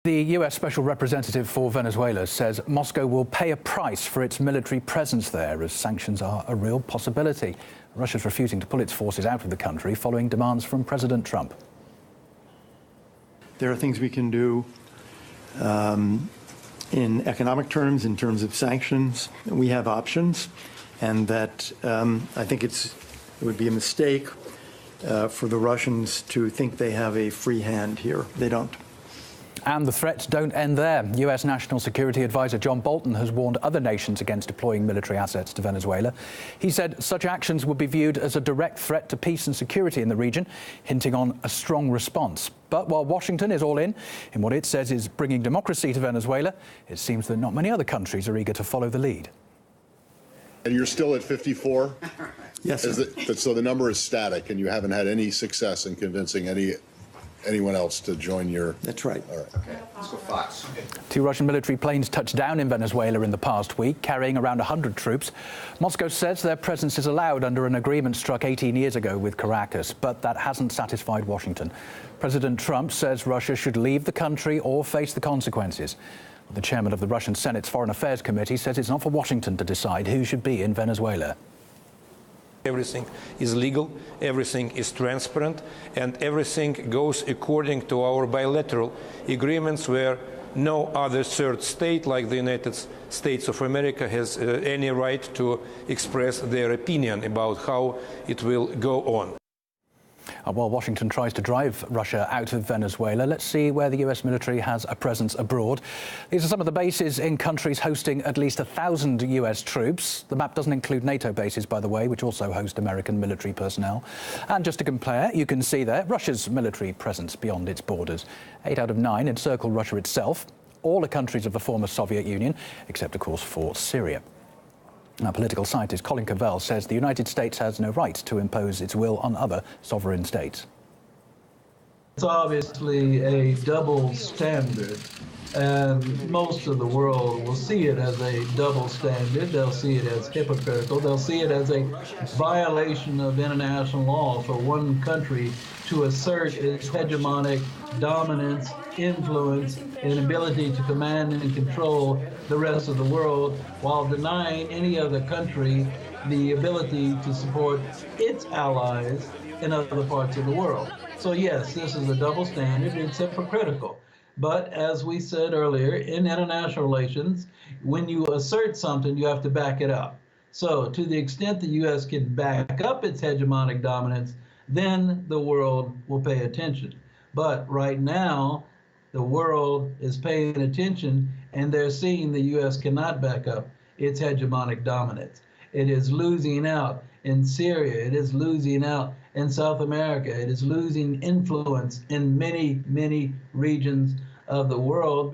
The US Special Representative for Venezuela says Moscow will pay a price for its military presence there, as sanctions are a real possibility. Russia's refusing to pull its forces out of the country following demands from President Trump. There are things we can do in economic terms, in terms of sanctions. We have options, and that I think it would be a mistake for the Russians to think they have a free hand here. They don't. And the threats don't end there. US National Security Advisor John Bolton has warned other nations against deploying military assets to Venezuela. He said such actions would be viewed as a direct threat to peace and security in the region, hinting on a strong response. But while Washington is all in what it says is bringing democracy to Venezuela, it seems that not many other countries are eager to follow the lead. And you're still at 54? Yes. So the number is static, and you haven't had any success in convincing anyone else to join your... That's right. All right. Okay, let's go Fox. Two Russian military planes touched down in Venezuela in the past week, carrying around 100 troops. Moscow says their presence is allowed under an agreement struck 18 years ago with Caracas, but that hasn't satisfied Washington. President Trump says Russia should leave the country or face the consequences. The chairman of the Russian Senate's Foreign Affairs Committee says it's not for Washington to decide who should be in Venezuela. Everything is legal, everything is transparent, and everything goes according to our bilateral agreements, where no other third state, like the United States of America, has any right to express their opinion about how it will go on. While Washington tries to drive Russia out of Venezuela, let's see where the US military has a presence abroad. These are some of the bases in countries hosting at least 1,000 US troops. The map doesn't include NATO bases, by the way, which also host American military personnel. And just to compare, you can see there Russia's military presence beyond its borders. 8 out of 9 encircle Russia itself. All are countries of the former Soviet Union, except, of course, for Syria. Now, political scientist Colin Cavell says the United States has no right to impose its will on other sovereign states. It's obviously a double standard, and most of the world will see it as a double standard. They'll see it as hypocritical. They'll see it as a violation of international law for one country to assert its hegemonic dominance, influence, and ability to command and control the rest of the world, while denying any other country the ability to support its allies in other parts of the world. So yes, this is a double standard. It's hypocritical. But as we said earlier, in international relations, when you assert something, you have to back it up. So to the extent the U.S. can back up its hegemonic dominance, then the world will pay attention. But right now, the world is paying attention, and they're seeing the U.S. cannot back up its hegemonic dominance. It is losing out in Syria. It is losing out in South America. It is losing influence in many, many regions of the world.